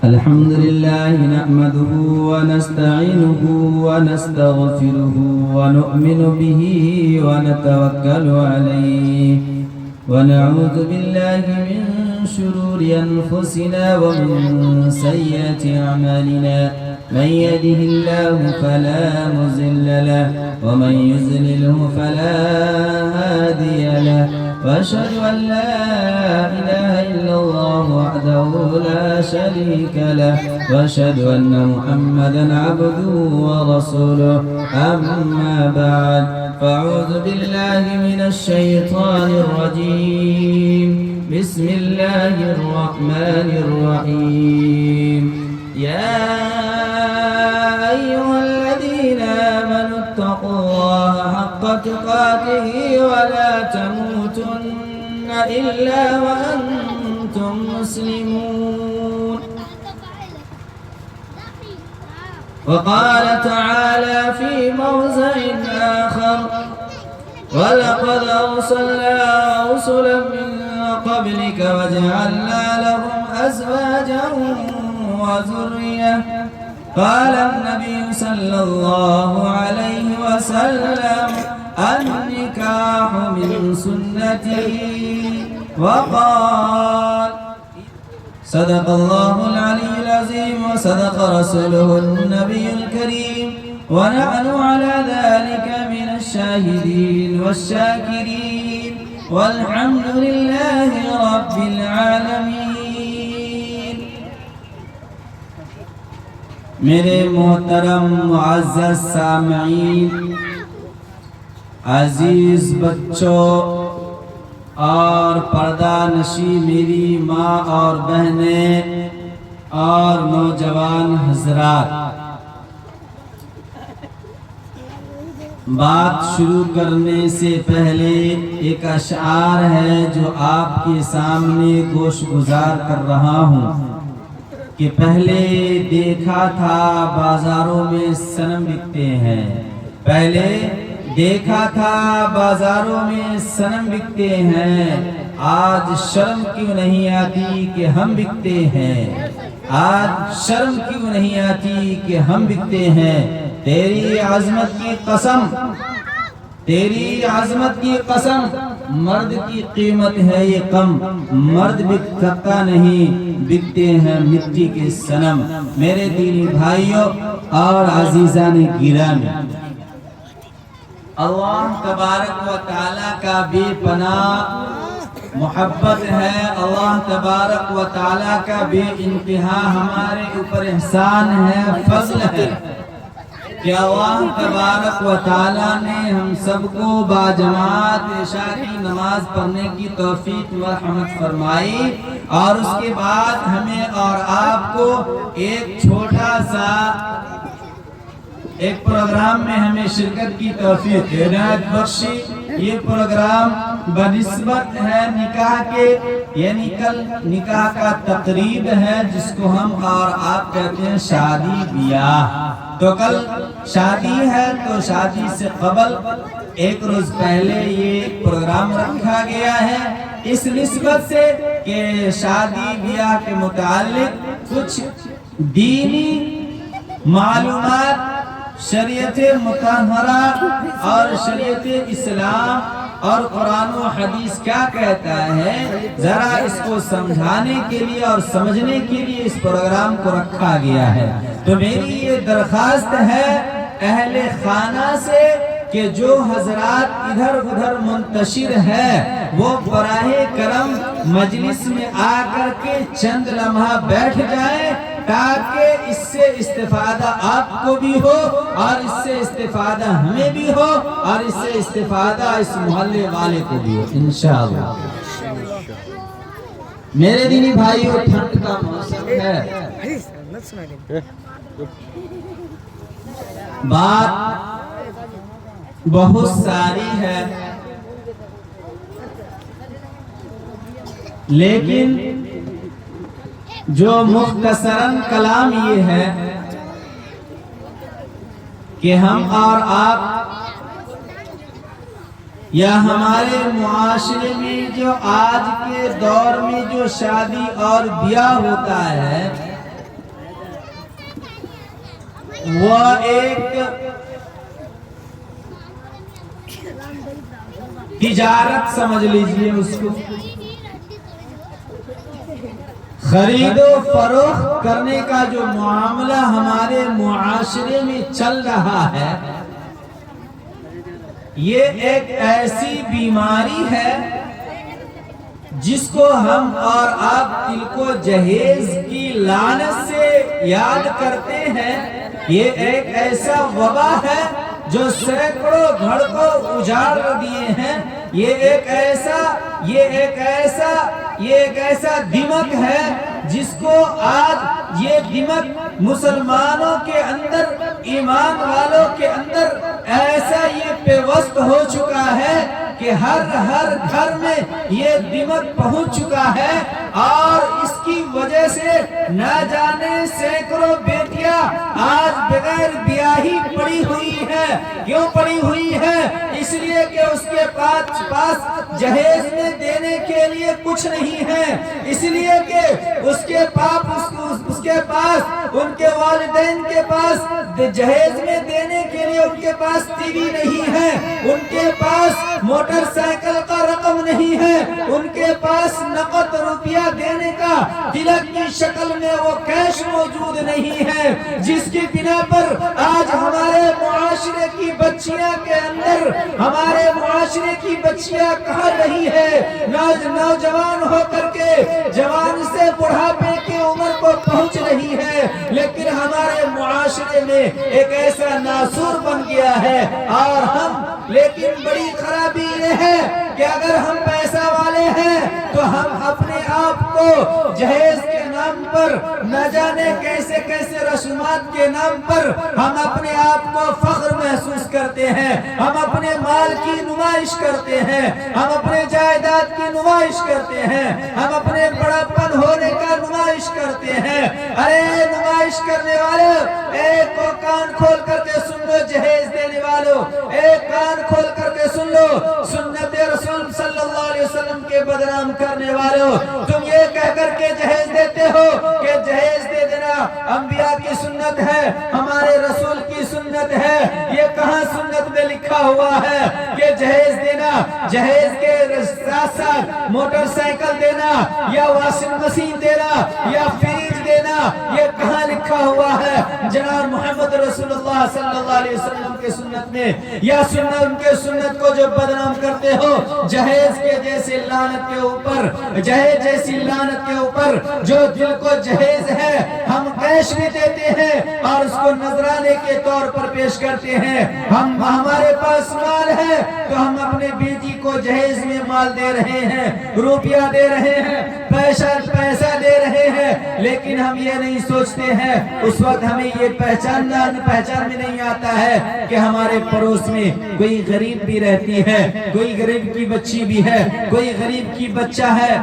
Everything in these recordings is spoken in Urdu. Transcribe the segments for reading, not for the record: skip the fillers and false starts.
الحمد لله نحمده ونستعينه ونستغفره ونؤمن به ونتوكل عليه ونعوذ بالله من شرور أنفسنا ومن سيئات أعمالنا من يهده الله فلا مضل له ومن يضلله فلا هادي له وأشهد أن لا إله إلا الله وحده لا شريك له وأشهد أن محمدا عبده ورسوله أما بعد فأعوذ بالله من الشيطان الرجيم بسم الله الرحمن الرحيم يا أيها الذين آمنوا اتقوا الله حق تقاته ولا تموتن إلا وأنتم مسلمون وقال تعالى في موضع آخر ولقد أرسلنا رسلا من قبلك وجعلنا لهم أزواجا وذرية قال النبي صلى الله عليه وسلم النكاح من سنتي وقال صدق الله العلي العظيم وصدق رسوله النبي الكريم ونحن على ذلك من الشاهدين والشاكرين والحمد لله رب العالمين. میرے محترم معزز سامعین، عزیز بچوں اور پردہ نشی میری ماں اور بہنیں اور نوجوان حضرات، بات شروع کرنے سے پہلے ایک اشعار ہے جو آپ کے سامنے گوش گزار کر رہا ہوں کہ پہلے دیکھا تھا بازاروں میں صنم بکتے ہیں، پہلے دیکھا تھا بازاروں میں صنم بکتے ہیں، آج شرم کیوں نہیں آتی کہ ہم بکتے ہیں، آج شرم کیوں نہیں آتی کہ ہم بکتے ہیں. تیری عظمت کی قسم، تیری عظمت کی قسم، مرد کی قیمت ہے یہ کم، مرد بک سکتا نہیں، بکتے ہیں مٹی کے صنم. میرے دینی بھائیوں اور عزیزان گرامی، اللہ تبارک و تعالی کا بے پناہ محبت ہے، اللہ تبارک و تعالی کا بے انتہا ہمارے اوپر احسان ہے، فضل ہے کہ اللہ تبارک و تعالی نے ہم سب کو باجماعت عشاء کی نماز پڑھنے کی توفیق مرحمت فرمائی، اور اس کے بعد ہمیں اور آپ کو ایک چھوٹا سا ایک پروگرام میں ہمیں شرکت کی توفیق عنایت بخشی. یہ پروگرام بنسبت ہے نکاح کے، یعنی کل نکاح کا تقریب ہے جس کو ہم اور آپ کہتے ہیں شادی بیاہ. تو کل شادی ہے تو شادی سے قبل ایک روز پہلے یہ پروگرام رکھا گیا ہے اس نسبت سے کہ شادی بیاہ کے متعلق کچھ دینی معلومات، شریعت مطہرہ اور شریعت اسلام اور قرآن و حدیث کیا کہتا ہے، ذرا اس کو سمجھانے کے لیے اور سمجھنے کے لیے اس پروگرام کو رکھا گیا ہے. تو میری یہ درخواست ہے اہل خانہ سے کہ جو حضرات ادھر ادھر منتشر ہے وہ براہ کرم مجلس میں آ کر کے چند لمحہ بیٹھ جائیں تاکہ اس سے استفادہ آپ کو بھی ہو اور اس سے استفادہ ہمیں بھی ہو اور اس سے استفادہ اس محلے والے کو بھی ہو انشاءاللہ. میرے دینی بھائیو، ٹھنڈ کا موسم ہے، بات بہت ساری ہے، لیکن جو مختصراً کلام یہ ہے کہ ہم اور آپ یا ہمارے معاشرے میں جو آج کے دور میں جو شادی اور بیاہ ہوتا ہے وہ ایک تجارت سمجھ لیجئے اس کو، خرید و فروخت کرنے کا جو معاملہ ہمارے معاشرے میں چل رہا ہے، یہ ایک ایسی بیماری ہے جس کو ہم اور آپ دل کو جہیز کی لعنت سے یاد کرتے ہیں۔ یہ ایک ایسا وبا ہے جو سینکڑوں گھر کو اجاڑ دیے ہیں۔ یہ ایک ایسا دمک ہے جس کو آج یہ دمک مسلمانوں کے اندر، ایمان والوں کے اندر ایسا یہ پیوست ہو چکا ہے کہ ہر گھر میں یہ دمک پہنچ چکا ہے، اور اس کی وجہ سے نہ جانے سینکڑوں بیٹیاں آج بغیر بیاہی پڑی ہوئی ہے۔ کیوں پڑی ہوئی ہے؟ اس لیے کہ اس کے پاس جہیز میں دینے کے لیے کچھ نہیں ہے، اس لیے کہ اس کے پاس ان کے والدین کے پاس جہیز میں دینے کے لیے ان کے پاس ٹی وی نہیں ہے، ان کے پاس موٹر سائیکل کا رقم نہیں ہے، ان کے پاس نقد روپیہ دینے کا تلک کی شکل میں وہ کیش موجود نہیں ہے، جس کی بنا پر آج ہمارے معاشرے کی بچیاں کے اندر، ہمارے معاشرے کی بچیاں کہاں رہی ہے، نوجوان ہو کر کے جوان سے بڑھاپے کی عمر کو پہنچ رہی ہے، لیکن ہمارے معاشرے میں ایک ایسا ناسور بن گیا ہے۔ اور لیکن بڑی خرابی یہ ہے کہ اگر ہم پیسہ والے ہیں تو ہم اپنے آپ کو جہیز کے نام پر، نہ جانے کیسے کیسے رسومات کے نام پر ہم اپنے آپ کو فخر محسوس کرتے ہیں، ہم اپنے مال کی نمائش کرتے ہیں، ہم اپنے جائیداد کی نمائش کرتے ہیں، ہم اپنے بڑاپن ہونے کا نمائش کرتے ہیں۔ ارے نمائش کرنے والے، ایک کو کان کھول کر کے سن لو، جہیز دینے والوں ایک کان کھول کر کے سن لو، سنت رسول صلی اللہ علیہ وسلم کے بدنام کرنے والوں، تم یہ کہہ کر کے جہیز دیتے ہو کہ جہیز دے دینا انبیاء کی سنت ہے، ہمارے رسول کی سنت ہے۔ یہ کہاں سنت میں لکھا ہوا ہے کہ جہیز دینا، جہیز کے ساتھ ساتھ موٹر سائیکل دینا یا واشنگ مشین دینا یا فریج دینا، یہ کہاں لکھا ہوا ہے؟ جناب محمد رسول اللہ صلی اللہ علیہ وسلم کے سنت میں، یا ان کے سنت کو جو بدنام کرتے ہو، جہیز کے جیسے لعنت کے اوپر، جہیز جیسی لعنت کے اوپر جو دل کو جہیز ہے ہم کیش بھی دیتے ہیں اور اس کو نذرانے کے طور پر پیش کرتے ہیں۔ ہمارے پاس مال ہے تو ہم اپنے بیٹی کو جہیز میں مال دے رہے ہیں، روپیہ دے رہے ہیں، پیسہ دے رہے ہیں، لیکن ہم یہ نہیں سوچتے ہیں، اس وقت ہمیں یہ پہچان میں نہیں آتا ہے کہ ہمارے پڑوس میں کوئی غریب بھی رہتی ہے، کوئی غریب کی بچی بھی ہے، کوئی غریب کی بچہ ہے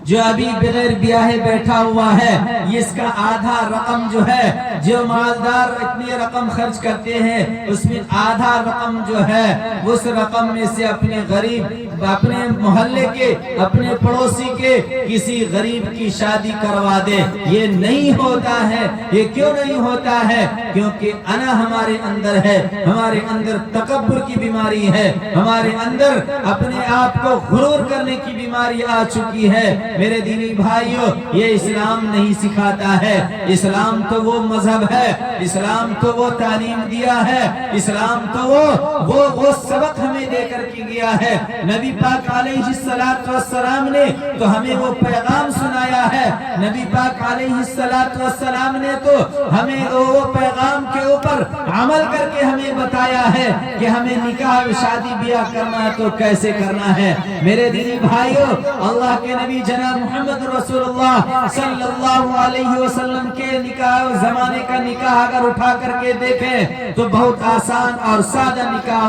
جو ابھی بغیر بیاہے بیٹھا ہوا ہے۔ اس کا آدھا رقم جو ہے، جو مالدار اتنی رقم خرچ کرتے ہیں، اس میں آدھا رقم جو ہے اس رقم میں سے اپنے غریب، اپنے محلے کے، اپنے پڑوسی کے کسی غریب کی شادی کروا دے۔ یہ نہیں ہوتا ہے۔ یہ کیوں نہیں ہوتا ہے؟ کیونکہ انا ہمارے اندر ہے، ہمارے اندر تکبر کی بیماری ہے، ہمارے اندر اپنے آپ کو غرور کرنے کی بیماری آ چکی ہے۔ میرے دینی بھائیوں، یہ اسلام نہیں سکھاتا ہے۔ اسلام تو وہ مذہب ہے، اسلام تو وہ تعلیم دیا ہے، اسلام تو وہ سبق ہمیں دے کر کے گیا ہے۔ نبی پاک علیہ السلام نے تو ہمیں وہ پیغام سنایا ہے، نبی پاک علیہ السلام نے تو ہمیں وہ پیغام کے اوپر عمل کر کے ہمیں بتایا ہے کہ ہمیں نکاح شادی بیاہ کرنا ہے تو کیسے کرنا ہے۔ میرے دینی بھائیوں، اللہ کے نبی جناب محمد رسول اللہ صلی اللہ علیہ وسلم کے نکاح، زمانے کا نکاح اگر اٹھا کر کے دیکھیں تو بہت آسان اور سادہ نکاح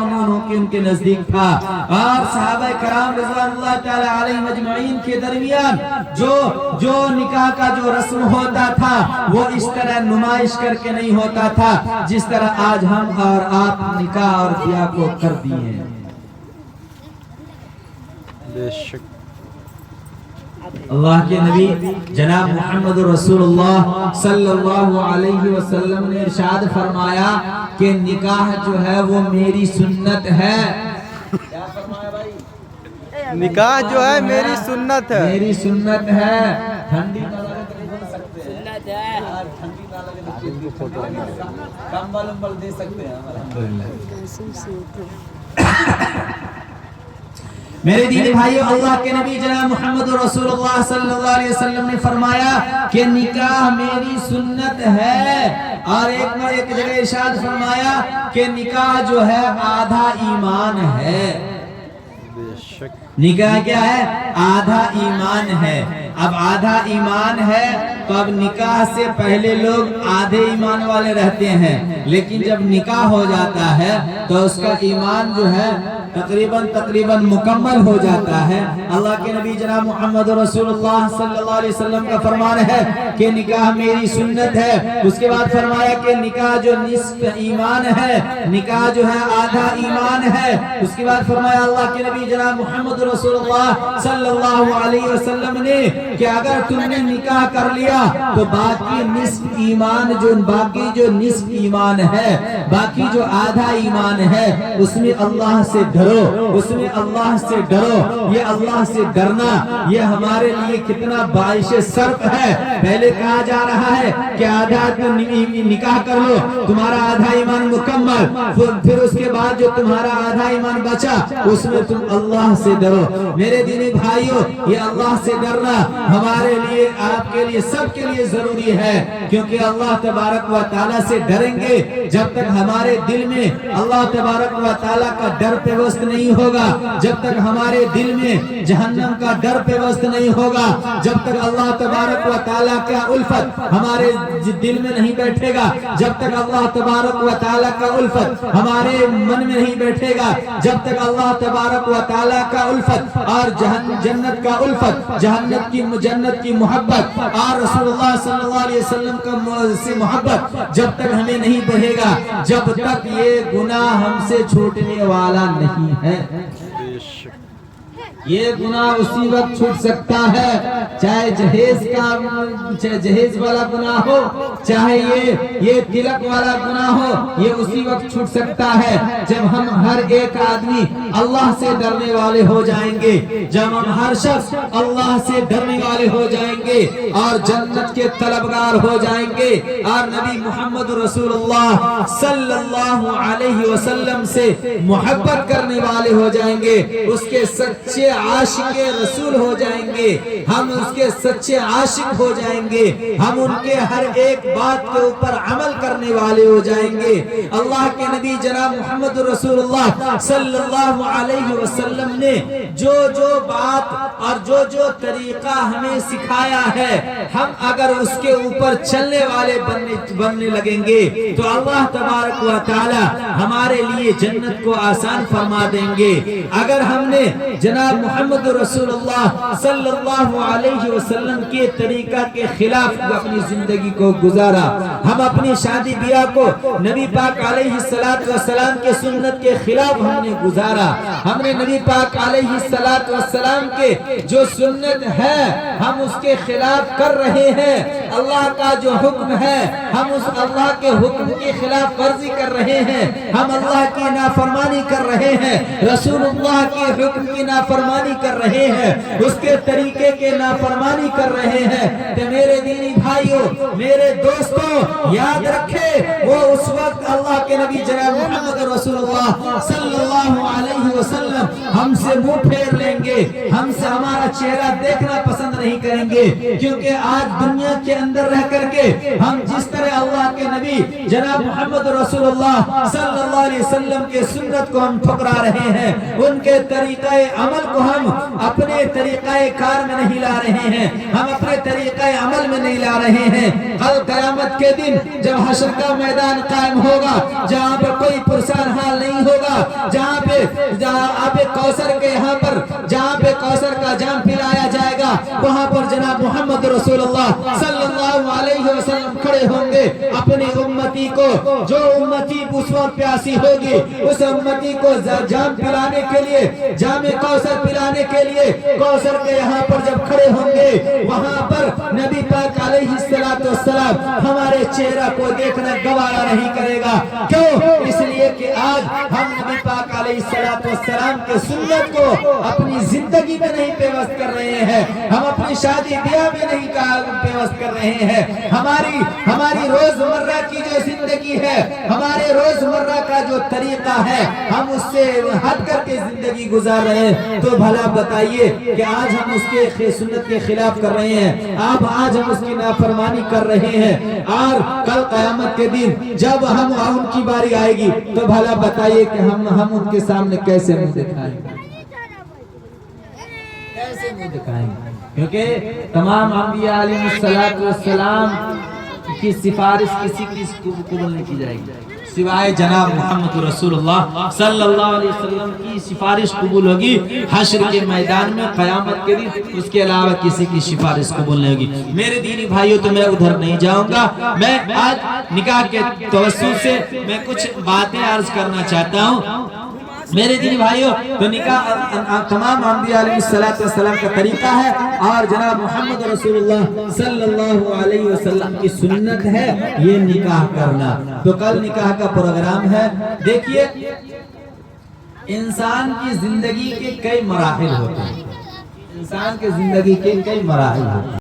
ان کے نزدیک تھا، اور صحابہ کرام رضوان اللہ تعالی علیہم اجمعین کے درمیان جو نکاح کا جو رسم ہوتا تھا وہ اس طرح نمائش کر کے نہیں ہوتا تھا جس طرح آج ہم اور آپ نکاح اور بیاہ کو کر دیے ہیں۔ اللہ کے نبی جناب محمد رسولullah صلی اللہ علیہ وسلم نے ارشاد فرمایا کہ نکاح جو ہے وہ میری سنت ہے. کیا فرمایا بھائی؟ نکاح جو ہے میری سنت ہے. میری سنت ہے. ٹھنڈی نہ لگے تو بول سکتے ہیں. سنت ہے. ٹھنڈی نہ لگے تو کمبل امبل دے سکتے ہیں. الحمدللہ. میرے دینی بھائیو، اللہ کے نبی جناب محمد رسول اللہ صلی اللہ علیہ وسلم نے فرمایا کہ نکاح میری سنت ہے. اور ایک جگہ ارشاد فرمایا کہ نکاح جو ہے آدھا ایمان ہے. نکاح کیا ہے؟ آدھا ایمان ہے. اب آدھا ایمان ہے تو اب نکاح سے پہلے لوگ آدھے ایمان والے رہتے ہیں، لیکن جب نکاح ہو جاتا ہے تو اس کا ایمان جو ہے تقریباً مکمل ہو جاتا ہے. اللہ کے نبی جناب محمد رسول اللہ صلی اللہ علیہ وسلم کا فرمان ہے کہ نکاح میری سنت ہے. اس کے بعد فرمایا کہ نکاح جو نصف ایمان ہے، نکاح جو ہے آدھا ایمان ہے. اس کے بعد فرمایا اللہ کے نبی جناب محمد رسول اللہ صلی اللہ علیہ وسلم نے کہ اگر تم نے نکاح کر لیا تو باقی نصف ایمان جو نصف ایمان ہے، باقی جو آدھا ایمان ہے، اس میں اللہ سے ڈرو، اس میں اللہ سے ڈرو. یہ اللہ سے ڈرنا یہ ہمارے لیے کتنا باعث شرف ہے. پہلے کہا جا رہا ہے کہ آدھا نکاح کر لو، تمہارا آدھا ایمان مکمل. پھر اس کے بعد جو تمہارا آدھا ایمان بچا اس میں تم اللہ سے ڈرو. میرے دینی بھائیوں، یہ اللہ سے ڈرنا ہمارے لیے، آپ کے لیے، سب کے لیے ضروری ہے. کیونکہ اللہ تبارک و تعالیٰ سے ڈریں گے جب تک ہمارے دل میں اللہ تبارک و تعالیٰ کا ڈر پیوست نہیں ہوگا، جب تک ہمارے دل میں جہنم کا ڈر پیوست نہیں ہوگا، جب تک اللہ تبارک و تعالیٰ کا الفت ہمارے دل میں نہیں بیٹھے گا، جب تک اللہ تبارک و تعالیٰ کا الفت ہمارے من میں نہیں بیٹھے گا، جب تک اللہ تبارک و تعالیٰ کا الفت اور جنت کا الفت، جنت کی محبت اور رسول اللہ صلی اللہ علیہ وسلم کا سے محبت جب تک ہمیں نہیں بڑھے گا، جب تک یہ گناہ ہم سے چھوٹنے والا نہیں ہے. یہ گناہ اسی وقت چھوٹ سکتا ہے، چاہے جہیز والا گناہ ہو، چاہے یہ تلک والا گناہ ہو. یہ اسی وقت چھوٹ سکتا ہے جب ہم ہر ایک آدمی اللہ سے ڈرنے والے ہو جائیں گے، جب ہم ہر شخص اللہ سے ڈرنے والے ہو جائیں گے اور جنت کے طلبگار ہو جائیں گے اور نبی محمد رسول اللہ صلی اللہ علیہ وسلم سے محبت کرنے والے ہو جائیں گے، اس کے سچے عاشق رسول ہو جائیں گے، ہم اس کے سچے عاشق ہو جائیں گے، ہم ان کے ہر ایک بات کے اوپر عمل کرنے والے ہو جائیں گے. اللہ کے نبی جناب محمد رسول اللہ صلی اللہ علیہ وسلم نے جو بات اور جو طریقہ ہمیں سکھایا ہے، ہم اگر اس کے اوپر چلنے والے بننے لگیں گے تو اللہ تبارک و تعالی ہمارے لیے جنت کو آسان فرما دیں گے. اگر ہم نے جناب محمد رسول اللہ صلی اللہ علیہ وسلم کے طریقہ کے خلاف اپنی زندگی کو گزارا، ہم اپنی شادی بیاہ کو نبی پاک علیہ السلام کے سنت کے خلاف ہم نے گزارا، ہم نے نبی پاک علیہ السلام کے جو سنت ہے ہم اس کے خلاف کر رہے ہیں. اللہ کا جو حکم ہے ہم اس اللہ کے حکم کی خلاف ورزی کر رہے ہیں، ہم اللہ کی نافرمانی کر رہے ہیں، رسول اللہ کے حکم کی نافرمانی کر رہے ہیں، اس کے طریقے کے نافرمانی کر رہے ہیں. تو میرے دینی بھائیوں، میرے دوستوں، یاد رکھے وہ اس وقت اللہ کے نبی جناب محمد رسول اللہ صلی اللہ علیہ وسلم ہم سے منہ پھیر لیں گے، ہم سے ہمارا چہرہ دیکھنا پسند نہیں کریں گے. کیونکہ آج دنیا کے اندر رہ کر کے ہم جس طرح اللہ کے نبی جناب محمد رسول اللہ صلی اللہ علیہ وسلم کے سنت کو ہم ٹھکرا رہے ہیں، ان کے طریقہ عمل کو ہم اپنے طریقہ کار میں نہیں لا رہے ہیں، ہم اپنے طریقہ عمل میں نہیں لا رہے ہیں. کل قیامت کے دن جب حشر کا میدان قائم ہوگا، جہاں پہ کوئی پرسان حال نہیں ہوگا، جہاں پہ کوثر کے یہاں پر جہاں پہ کوثر کا جام پلایا جائے گا، گا وہاں پر جناب محمد رسول اللہ صلی اللہ علیہ وسلم کھڑے ہوں گے اپنی امتی کو، جو امتی اس وقت پیاسی ہوگی اس امتی کو جام پلانے کے لیے، جام کوثر پلانے کے لیے کوثر کے یہاں پر جب کھڑے ہوں گے وہاں پر نبی پاک علیہ السلام ہمارے چہرہ کو دیکھنا گوارا نہیں کرے گا۔ کیوں؟ اس لیے کہ آج ہم نبی پاک علیہ السلام کے سنت کو اپنی زندگی میں نہیں پیوست کر رہے ہیں، ہم اپنی شادی بیاہ میں نہیں پیوست کر رہے ہیں، ہماری روزمرہ کی جو زندگی ہے، ہمارے روزمرہ کا جو طریقہ ہے، ہم اس سے ہٹ کر کے زندگی گزار رہے ہیں۔ تو بھلا بتائیے کہ آج ہم اس کے سنت کے خلاف کر رہے ہیں، آج ہم اس کی نافرمانی کر رہے ہیں، اور کل قیامت کے دن جب ہم ان کی باری آئے گی تو بھلا بتائیے کہ ہم ان کے سامنے کیسے منہ دکھائیں گے، کیسے منہ دکھائیں گے؟ کیونکہ تمام انبیاء علیہ السلام کی سفارش کسی کی قبول نہیں کی جائے گی سوائے جناب محمد رسول اللہ صلی اللہ علیہ وسلم کی سفارش قبول ہوگی حشر کے میدان میں قیامت کے دن، اس کے علاوہ کسی کی سفارش قبول نہیں ہوگی۔ میرے دینی بھائیوں تو میں ادھر نہیں جاؤں گا، میں آج نکاح کے توسط سے میں کچھ باتیں عرض کرنا چاہتا ہوں۔ میرے دینی بھائیوں تو نکاح تمام انبیاء علیہ السلام کا طریقہ ہے اور جناب محمد رسول اللہ صلی اللہ علیہ وسلم کی سنت ہے یہ نکاح کرنا۔ تو کل نکاح کا پروگرام ہے۔ دیکھیے انسان کی زندگی کے کئی مراحل ہوتے ہیں، انسان کی زندگی کے کئی مراحل ہوتے ہیں۔